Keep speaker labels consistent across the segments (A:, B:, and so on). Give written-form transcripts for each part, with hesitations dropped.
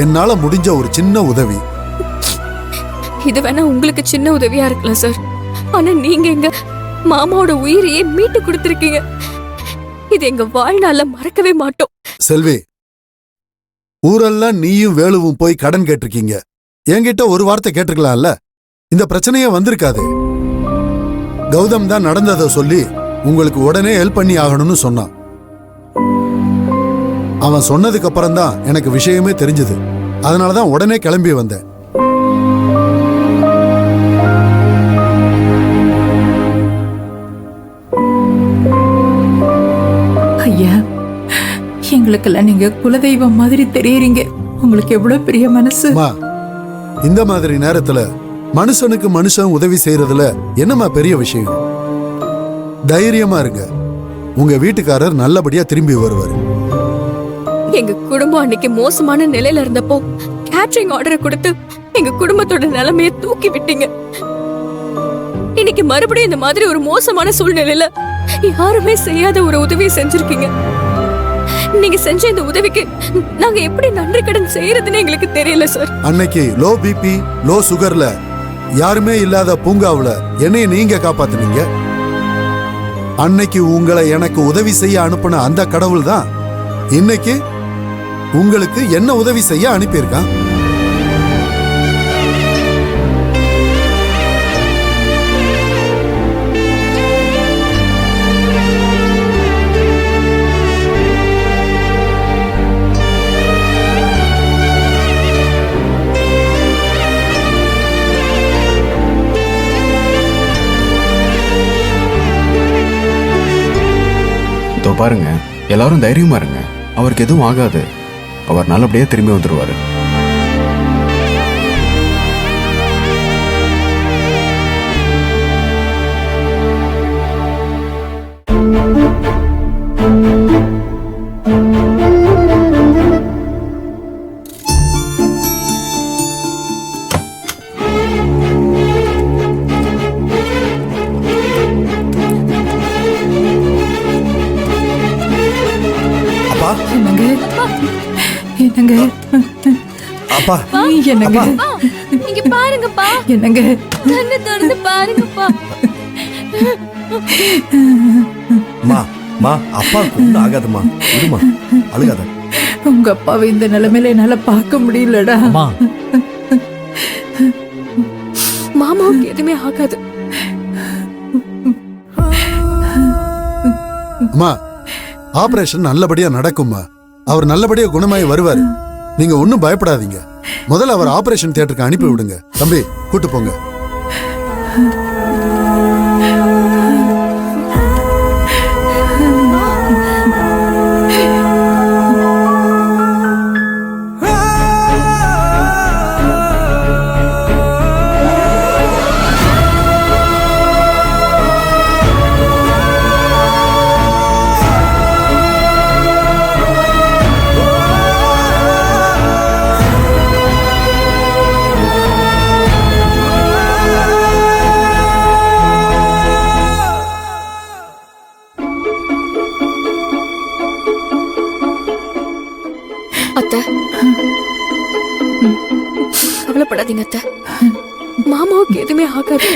A: என்னால முடிஞ்ச ஒரு சின்ன உதவி.
B: இது வேணா உங்களுக்கு சின்ன உதவியா இருக்கலாம் சார். ஆனா நீங்க எங்க மாமாவோட உயிரையே மீட்டு கொடுத்திருக்கீங்க. இது எங்க வாழ்நாள்ல மறக்கவே மாட்டோம்.
A: செல்வி, ஊரெல்லாம் நீயும் வேலுவும் போய் கடன் கேட்டிருக்கீங்க. என்கிட்ட ஒரு வார்த்தை கேட்டிருக்கலாம்ல, இந்த பிரச்சனையே வந்திருக்காது. கௌதம் தான் நடந்ததை சொல்லி உங்களுக்கு உடனே ஹெல்ப் பண்ணி ஆகணும்னு சொன்னான். அவன் சொன்னதுக்கு அப்புறம் தான் எனக்கு விஷயமே தெரிஞ்சது. அதனாலதான் உடனே கிளம்பி வந்தேன்.
C: ஐயா, எங்களுக்கெல்லாம் நீங்க குலதெய்வம் மாதிரி தெரியுறீங்க. உங்களுக்கு எவ்வளவு பெரிய மனசு.
A: இந்த மாதிரி நேரத்துல மனுஷனுக்கு மனுஷன் உதவி செய்யறதுல என்னமா பெரிய விஷயம்? தைரியமா இருங்க. உங்க வீட்டுக்காரர் நல்லபடியா திரும்பி வருவாரு.
B: எங்க குடும்பம் அன்னைக்கு மோசமான நிலையில இருந்தப்போ கேட்டரிங் ஆர்டரை கொடுத்து எங்க குடும்பத்தோட நிலைமையை தூக்கி விட்டீங்க. இன்னைக்கு மறுபடியும் இந்த மாதிரி ஒரு மோசமான சூழ்நிலையில யாருமே செய்யாத ஒரு உதவியை செஞ்சிருக்கீங்க. நீங்க செஞ்ச இந்த உதவிக்கு நாங்க எப்படி நன்றி கடன் செய்யறதுன்னு எங்களுக்கு தெரியல சார்.
A: அன்னைக்கு லோ பிபி லோ சுகர்ல யாருமே இல்லாத பூங்காவுல என்னைய நீங்க காப்பாத்துனீங்க. அன்னைக்கு உங்களை எனக்கு உதவி செய்ய அனுப்பின அந்த கடவுள் தான் இன்னைக்கு உங்களுக்கு என்ன உதவி செய்ய அனுப்பியிருக்கான்.
D: பாருங்க, எல்லாரும் தைரியமா இருங்க. அவருக்கு எதுவும் ஆகாது. அவர் நல்லபடியா திரும்பி வந்துருவாரு.
C: என்னங்க
A: அப்பா,
C: என்னங்க
B: இங்க பாருங்கப்பா.
C: என்னங்க
B: கண்ணு திறந்து பாருங்கப்பா.
E: அப்பாவுக்கு ஒன்றும் ஆகாதுமா. விடுமா, அழுகாத.
C: உங்க அப்பாவை இந்த நிலைமையில என்னால பார்க்க முடியலடா.
B: மாமாவுக்கு எதுவுமே ஆகாது.
A: அம்மா, ஆபரேஷன் நல்லபடியா நடக்கும்மா. அவர் நல்லபடியா குணமாயி வருவாரு. நீங்க ஒன்னும் பயப்படாதீங்க. முதல்ல அவர் ஆபரேஷன் தியேட்டருக்கு அனுப்பி விடுங்க. தம்பி, கூட்டு போங்க.
B: அத்தை, கவலைப்படாதீங்க அத்தை. மாமாவுக்கு எதுவுமே ஆகாது.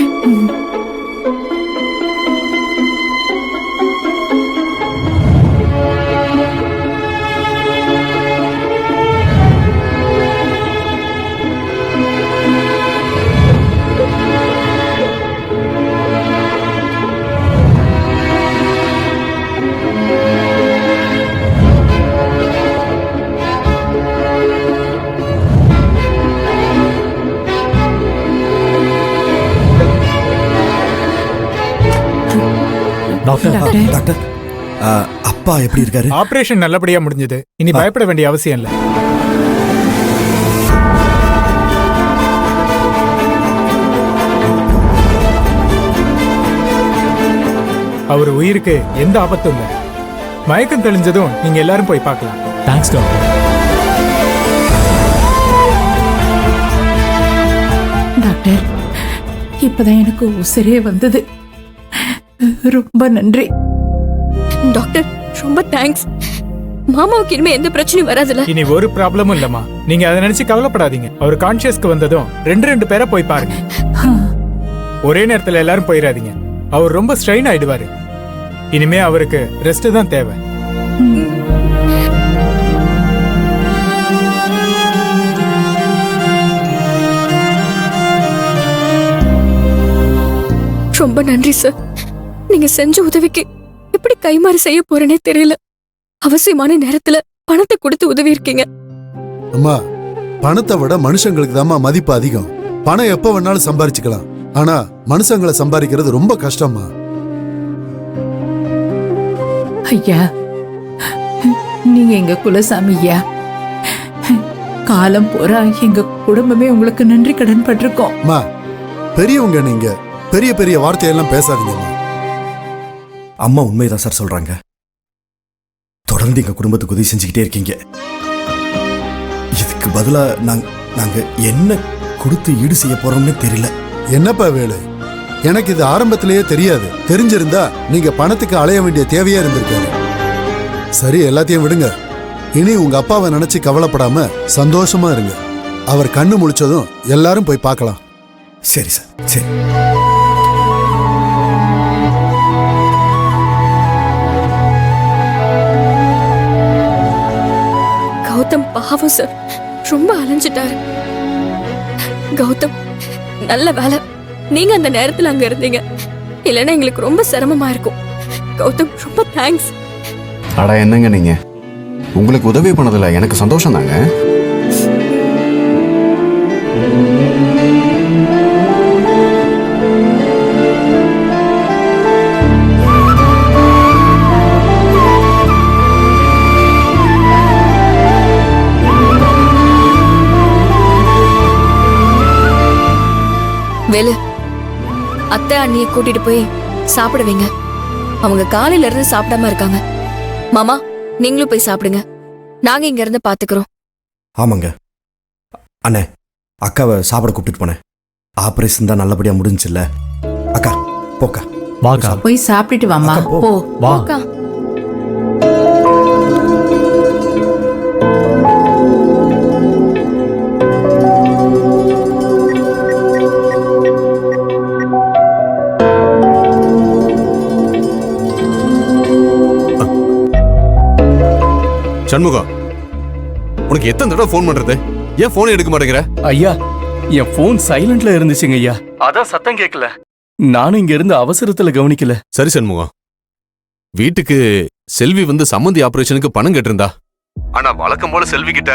E: டாக்டர், அப்பா எப்படி இருக்காரு?
F: ஆபரேஷன் நல்லபடியா முடிஞ்சது. இனி பயப்பட வேண்டிய அவசியம் இல்லை. அவர் உயிருக்கு எந்த ஆபத்தும் இல்லை. மயக்கம் தெளிஞ்சதும் நீங்க எல்லாரும் போய் பார்க்கலாம்.
G: Thanks doctor.
C: டாக்டர், இப்பதான் எனக்கு உசிரே வந்தது. ரொம்ப நன்றி
B: டாக்டர். ரொம்ப தேங்க்ஸ். மாமாவுக்கு இனிமே எந்த பிரச்சனையும் வராதுல்ல?
F: இனி ஒரு ப்ராப்ளமும் இல்லம்மா. நீங்க அதை நினைச்சு கவலைப்படாதீங்க. அவர் கான்சியஸ்க்கு வந்ததும் ரெண்டு பேரை போய் பாருங்க. ஒரே நேரத்துல எல்லாரும் போயிடாதீங்க. அவர் ரொம்ப ஸ்ட்ரெயின் ஆயிடுவாரு. இனிமே அவருக்கு ரெஸ்ட் தான் தேவை.
B: ரொம்ப நன்றி சார். நீங்க செஞ்ச உதவிக்கு எப்படி கைமாறு செய்ய போறேனே தெரியல. அவசியமான நேரத்துல பணத்தை கொடுத்து உதவி இருக்கீங்க.
A: அம்மா, பணத்தை விட மனுஷங்களுக்கு தாம்மா மதிப்பு அதிகம். பணம் எப்ப வேணாலும் சம்பாரிச்சுக்கலாம், ஆனா மனுஷங்களை சம்பாதிக்கிறது ரொம்ப கஷ்டம்மா.
C: ஐயா, நீங்க எங்க குலசாமி ஐயா. காலம் போறா எங்க குடும்பமே உங்களுக்கு நன்றி கடன் பட்டிருக்கோம்.
A: அம்மா, பெரியவங்க நீங்க பெரிய பெரிய வார்த்தையெல்லாம் பேசாதீங்கம்மா.
E: அம்மா உண்மைதான் சார் சொல்றாங்க. தொடர்ந்து எங்க குடும்பத்துக்கு உதவி செஞ்சுக்கிட்டே இருக்கீங்க. இதுக்கு பதிலா நாங்க என்ன கொடுத்து ஈடு செய்ய போறோம்னு தெரியல.
A: என்னப்பா வேலு, எனக்கு இது ஆரம்பத்திலேயே தெரியாது. தெரிஞ்சிருந்தா நீங்க பணத்துக்கு அலைய வேண்டிய தேவையே இருந்திருக்காரு. சரி, எல்லாத்தையும் விடுங்க. இனி உங்க அப்பாவை நினைச்சு கவலைப்படாம சந்தோஷமா இருங்க. அவர் கண்ணு முழிச்சதும் எல்லாரும் போய் பார்க்கலாம்.
E: சரி சார், சரி.
B: கௌதம் பாவம் சார், ரொம்ப அலைஞ்சிட்டாரு. கௌதம், நல்ல வேலை நீங்க அந்த நேரத்துல அங்க இருந்தீங்க. இல்லைன்னா எங்களுக்கு ரொம்ப சிரமமா இருக்கும். கௌதம், ரொம்ப தேங்க்ஸ்.
D: அட என்னங்க நீங்க, உங்களுக்கு உதவி பண்ணதுல எனக்கு சந்தோஷம் தாங்க.
B: வேலு, அத்தை அண்ணியை கூட்டிட்டு போய் சாப்பிட வைங்க. அவங்க காலையில இருந்து சாப்பிடாம இருக்காங்க. மாமா, நீங்களும் போய் சாப்பிடுங்க. நாங்க இங்க இருந்து பாத்துக்கிறோம்.
E: ஆமாங்க அண்ணே, அக்காவை சாப்பிட கூப்பிட்டு போனேன். ஆபரேஷன் தான் நல்லபடியா முடிஞ்சுல்ல. அக்கா போக்கா,
G: வாக்கா,
C: போய் சாப்பிட்டுட்டு வாமா.
E: அக்கா, போ.
C: போ.
G: வா.
B: அக்கா,
H: சண்முகம், உனக்கு எத்தனை தடவை ஃபோன் பண்றது? ஏன் போன் எடுக்க மாட்டேங்கிற?
G: ஐயா, என் போன் சைலண்ட்ல இருந்துச்சுங்க ஐயா. அதான் சத்தம் கேட்கல. நானும் இங்க இருந்து அவசரத்துல கவனிக்கல.
H: சரி சண்முகம், வீட்டுக்கு செல்வி வந்து சம்மந்தி ஆபரேஷனுக்கு பணம் கேட்டிருந்தா. ஆனா வழக்கம் போல செல்வி கிட்ட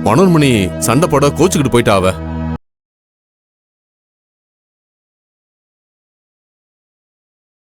H: மனோன்மணி சண்டை போட கோச்சுக்கிட்டு போயிட்டா அவ.